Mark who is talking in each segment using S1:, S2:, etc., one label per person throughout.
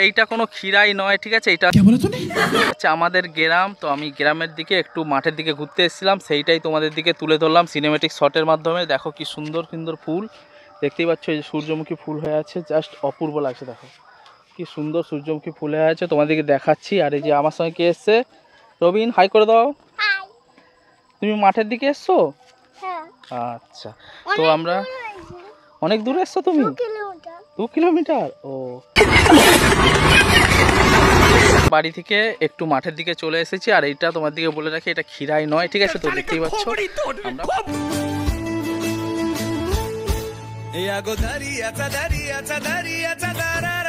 S1: এইটা কোনো খিরাই নয়, ঠিক আছে? এটা আচ্ছা আমাদের গ্রাম, তো আমি গ্রামের দিকে একটু মাঠের দিকে ঘুরতে এসেছিলাম, সেইটাই তোমাদের দিকে তুলে ধরলাম সিনেমেটিক শটের মাধ্যমে। দেখো কি সুন্দর সুন্দর ফুল দেখতেই পাচ্ছ, এই যে সূর্যমুখী ফুল হয়ে আছে, জাস্ট অপূর্ব লাগছে। দেখো কি সুন্দর সূর্যমুখী ফুল হয়ে আছে, তোমাদেরকে দেখাচ্ছি। আর এই যে আমার সঙ্গে কে এসছে, রবিন, হাই করে দাও। তুমি মাঠের দিকে এসছো? আচ্ছা, তো আমরা অনেক দূরে এসছো তুমি? 2 কিলোমিটার। ও, বাড়ি থেকে একটু মাঠের দিকে চলে এসেছি। আর এইটা তোমার দিকে বলে রাখি, এটা খিরাই নয়, ঠিক আছে? তো দেখতেই পাচ্ছ আমরা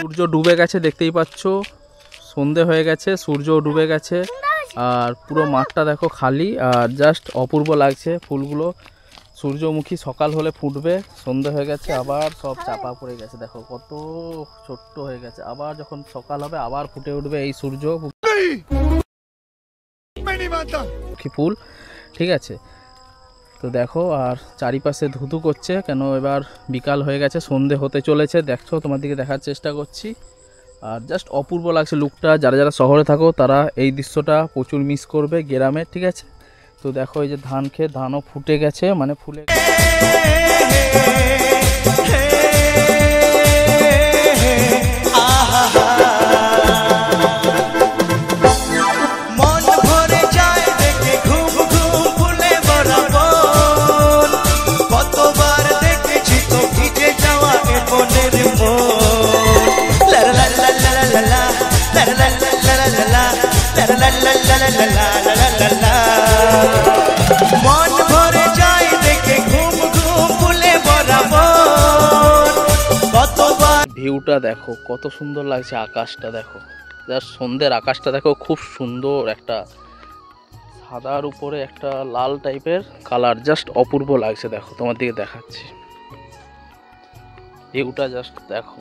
S1: সূর্য ডুবে গেছে, দেখতেই পাচ্ছ সন্ধে হয়ে গেছে, সূর্য ডুবে গেছে। আর পুরো মাঠটা দেখো খালি, আর জাস্ট অপূর্ব লাগছে ফুলগুলো। সূর্যমুখী সকাল হলে ফুটবে, সন্ধে হয়ে গেছে, আবার সব চাপা পড়ে গেছে। দেখো কত ছোট্ট হয়ে গেছে, আবার যখন সকাল হবে আবার ফুটে উঠবে এই সূর্যমুখী ফুল, ঠিক আছে? তো দেখো, আর চারিপাশে ধুধু করছে কেন, এবার বিকাল হয়ে গেছে, সন্ধে হতে চলেছে। দেখছো, তোমার দিকে দেখার চেষ্টা করছি। আর জাস্ট অপূর্ব লাগছে লুকটা। যারা যারা শহরে থাকো তারা এই দৃশ্যটা প্রচুর মিস করবে গ্রামে, ঠিক আছে? তো দেখো এই যে ধান খেয়ে ধানও ফুটে গেছে, মানে ফুলে ভিউটা দেখো কত সুন্দর লাগছে। আকাশটা দেখো, জাস্ট সন্ধ্যের আকাশটা দেখো, খুব সুন্দর একটা সাদার উপরে একটা লাল টাইপের কালার, জাস্ট অপূর্ব লাগছে। দেখো তোমার দিকে দেখাচ্ছি, ভিউটা জাস্ট দেখো।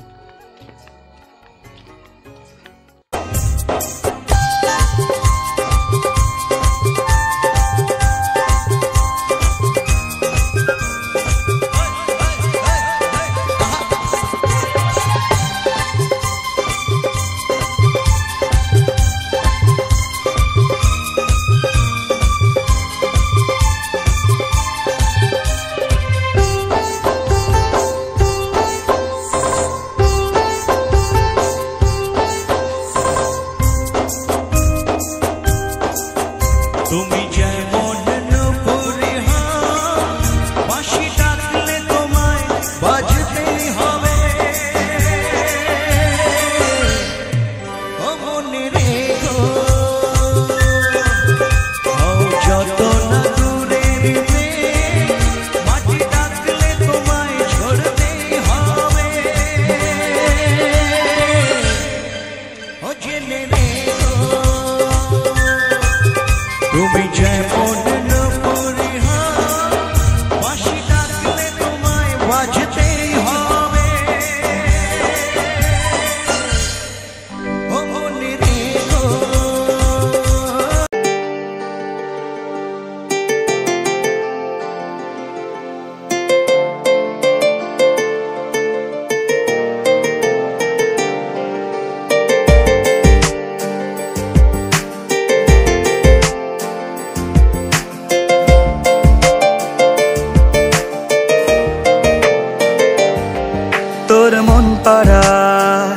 S2: তোর মন পাড়ায়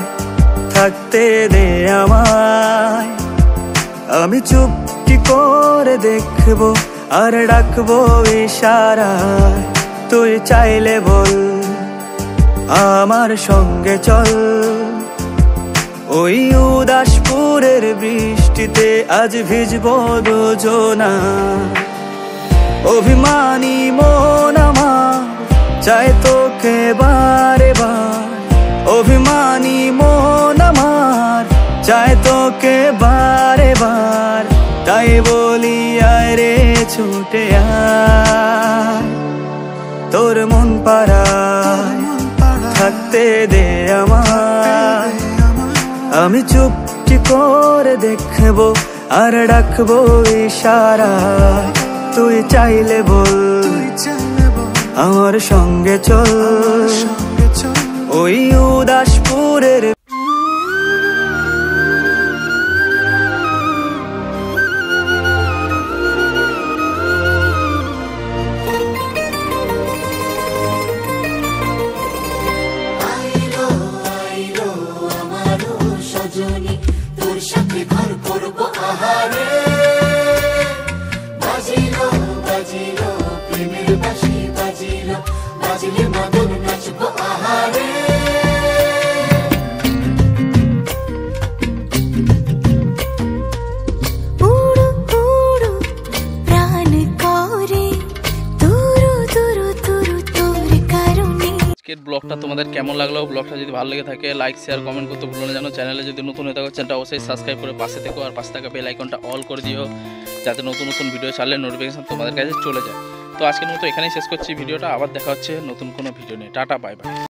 S2: থাকতে দে আমায়, আমি চুপটি করে দেখবো আর ডাকবো ইশারায়। তুই চাইলে বল আমার সঙ্গে চল, ওই উদাসপুরের বৃষ্টিতে আজ ভিজবো দুজনা। অভিমানী মন আমার চাই তোকে বারে বার, অভিমানী মন আমার চাই তোকে বারে বার। তাই বলি আয় রে ছুটে আয়, তোর মন পাড়ায় থাকতে দে আমায়, আমি চুপটি করে দেখবো আর ডাকবো ইশারায়। তুই চাইলে বল আমার সঙ্গে চল, ওই উদাসপুরের
S1: আজকের ব্লগটা তোমাদের কেমন লাগলো? ব্লগটা যদি ভালো লেগে থাকে লাইক শেয়ার কমেন্ট করতে ভুলো না যেন। চ্যানেলে যদি নতুন হয়ে থাকো চ্যানেলটা অবশ্যই সাবস্ক্রাইব করে পাশে থেকো, আর পাশে থাকা বেল আইকনটা অল করে দিও যাতে নতুন নতুন ভিডিও ছাড়লে নোটিফিকেশন তোমাদের কাছে চলে যায়। তো আজকের মতো এখানেই শেষ করছি ভিডিওটা, আবার দেখা হচ্ছে নতুন কোনো ভিডিও নিয়ে। Tata, bye bye.